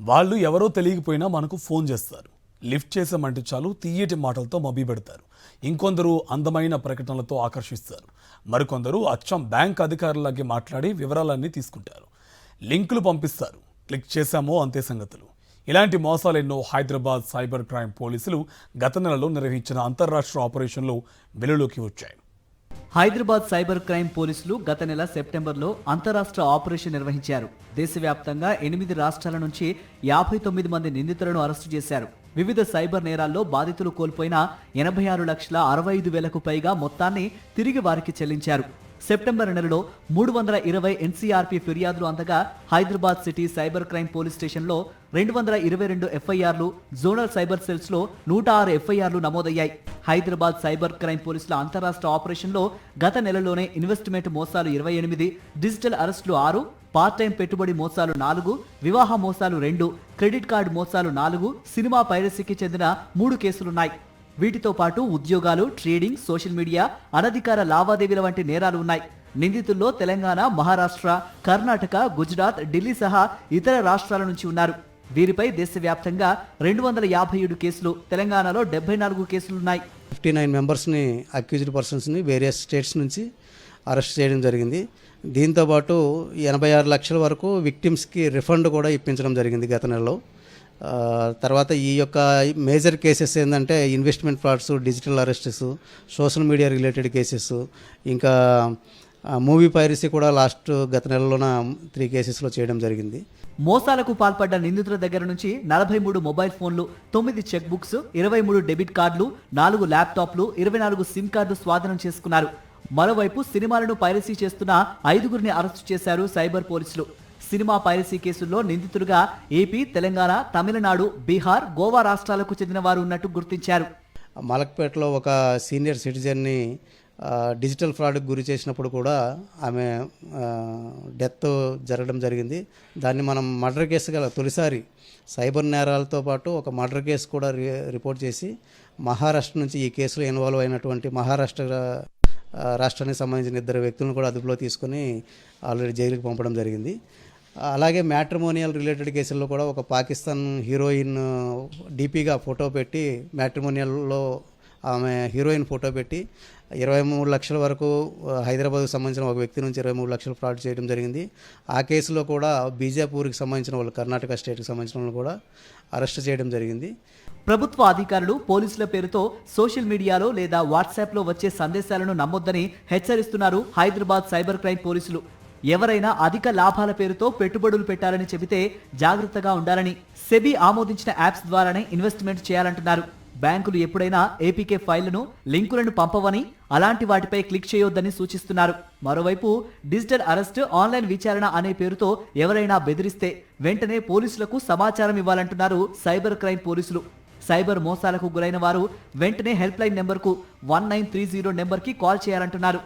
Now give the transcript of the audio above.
వాళ్ళు ఎవరో తెలియకపోయినా మనకు ఫోన్ చేస్తారు. లిఫ్ట్ చేసామంటే చాలు తీయటి మాటలతో మభ్యపెడతారు. ఇంకొందరు అందమైన ప్రకటనలతో ఆకర్షిస్తారు. మరికొందరు అచ్చం బ్యాంక్ అధికారులాగే మాట్లాడి వివరాలన్నీ తీసుకుంటారు. లింకులు పంపిస్తారు. క్లిక్ చేశామో అంతే సంగతులు. ఇలాంటి మోసాలెన్నో హైదరాబాద్ సైబర్ క్రైమ్ పోలీసులు గత నెలలో నిర్వహించిన అంతర్రాష్ట్ర ఆపరేషన్లో వెలుగులోకి వచ్చాయి. హైదరాబాద్ సైబర్ క్రైమ్ పోలీసులు గత నెల సెప్టెంబర్లో అంతరాష్ట్ర ఆపరేషన్ నిర్వహించారు. దేశవ్యాప్తంగా 8 రాష్ట్రాల నుంచి 59 మంది నిందితులను అరెస్టు చేశారు. వివిధ సైబర్ నేరాల్లో బాధితులు కోల్పోయిన 86,65,000కు పైగా మొత్తాన్ని తిరిగి వారికి చెల్లించారు. సెప్టెంబర్ నెలలో 320 ఎన్సీఆర్పీ ఫిర్యాదులు అందగా Hyderabad city cyber crime police స్టేషన్లో 222 ఎఫ్ఐఆర్లు, జోనల్ సైబర్ సెల్స్ లో 106 ఎఫ్ఐఆర్లు నమోదయ్యాయి. హైదరాబాద్ సైబర్ క్రైమ్ పోలీసుల అంతరాష్ట్ర ఆపరేషన్లో గత నెలలోనే ఇన్వెస్ట్మెంట్ మోసాలు 28, డిజిటల్ అరెస్టులు 6, పార్ట్ టైం పెట్టుబడి మోసాలు 4, వివాహ మోసాలు 2, క్రెడిట్ కార్డు మోసాలు 4, సినిమా పైరసీకి చెందిన 3 కేసులున్నాయి. వీటితో పాటు ఉద్యోగాలు, ట్రేడింగ్, సోషల్ మీడియా, అనధికార లావాదేవీల వంటి నేరాలు ఉన్నాయి. నిందితుల్లో తెలంగాణ, మహారాష్ట్ర, కర్ణాటక, గుజరాత్, ఢిల్లీ సహా ఇతర రాష్ట్రాల నుంచి ఉన్నారు. వీరిపై దేశవ్యాప్తంగా 257 కేసులు, తెలంగాణలో 74 కేసులున్నాయి. 59 మెంబర్స్ని అక్యూజ్డ్ పర్సన్స్ని వేరియస్ స్టేట్స్ నుంచి అరెస్ట్ చేయడం జరిగింది. దీంతోపాటు 86 లక్షల వరకు విక్టిమ్స్కి రిఫండ్ కూడా ఇప్పించడం జరిగింది గత నెలలో. తర్వాత ఈ యొక్క మేజర్ కేసెస్ ఏంటంటే investment frauds, digital arrests, social media related cases, ఇంకా మూవీ పైరసీ కూడా గత నెలలోన 3 కేసెస్లో చేయడం జరిగింది. మోసాలకు పాల్పడ్డ నిందితుల దగ్గర నుంచి 43 మొబైల్ ఫోన్లు, 9 చెక్ బుక్స్, 23 డెబిట్ కార్డులు, 4 ల్యాప్టాప్లు, 24 సిమ్ కార్డు స్వాధీనం చేసుకున్నారు. మరోవైపు సినిమాలను పైరసీ చేస్తున్న 5గురిని అరెస్టు చేశారు సైబర్ పోలీసులు. సినిమా పైరసీ కేసుల్లో నిందితులుగా ఏపీ, తెలంగాణ, తమిళనాడు, బీహార్, గోవా రాష్ట్రాలకు చెందిన వారు ఉన్నట్టు గుర్తించారు. మలక్పేటలో ఒక సీనియర్ సిటిజన్ని డిజిటల్ ఫ్రాడ్కి గురి చేసినప్పుడు కూడా ఆమె డెత్ జరగడం జరిగింది. దాన్ని మనం మర్డర్ కేసుగా తొలిసారి సైబర్ నేరాలతో పాటు ఒక మర్డర్ కేసు కూడా రిపోర్ట్ చేసి మహారాష్ట్ర నుంచి ఈ కేసులో ఇన్వాల్వ్ అయినటువంటి మహారాష్ట్ర రాష్ట్రానికి సంబంధించిన 2 వ్యక్తులను కూడా అదుపులో తీసుకొని ఆల్రెడీ జైలుకి పంపడం జరిగింది. అలాగే మ్యాట్రిమోనియల్ రిలేటెడ్ కేసుల్లో కూడా ఒక పాకిస్తాన్ హీరోయిన్ డీపీగా ఫోటో పెట్టి మ్యాట్రిమోనియల్లో ఆమె హీరోయిన్ ఫోటో పెట్టి 23 లక్షల వరకు హైదరాబాద్కు సంబంధించిన ఒక వ్యక్తి నుంచి 23 లక్షలు ఫ్రాడ్ చేయడం జరిగింది. ఆ కేసులో కూడా బీజాపూర్కి సంబంధించిన వాళ్ళు, కర్ణాటక స్టేట్కి సంబంధించిన వాళ్ళు కూడా అరెస్ట్ చేయడం జరిగింది. ప్రభుత్వ అధికారులు పోలీసుల పేరుతో సోషల్ మీడియాలో లేదా వాట్సాప్లో వచ్చే సందేశాలను నమ్మొద్దని హెచ్చరిస్తున్నారు హైదరాబాద్ సైబర్ క్రైమ్ పోలీసులు. ఎవరైనా అధిక లాభాల పేరుతో పెట్టుబడులు పెట్టాలని చెబితే జాగ్రత్తగా ఉండాలని, సెబీ ఆమోదించిన యాప్స్ ద్వారానే ఇన్వెస్ట్మెంట్ చేయాలంటున్నారు. బ్యాంకులు ఎప్పుడైనా ఏపీకే ఫైళ్లను, లింకులను పంపవని, అలాంటి వాటిపై క్లిక్ చేయొద్దని సూచిస్తున్నారు. మరోవైపు డిజిటల్ అరెస్ట్, ఆన్లైన్ విచారణ అనే పేరుతో ఎవరైనా బెదిరిస్తే వెంటనే పోలీసులకు సమాచారం ఇవ్వాలంటున్నారు సైబర్ క్రైమ్ పోలీసులు. సైబర్ మోసాలకు గురైన వారు వెంటనే హెల్ప్ లైన్ నెంబర్కు 1930 నెంబర్కి కాల్ చేయాలంటున్నారు.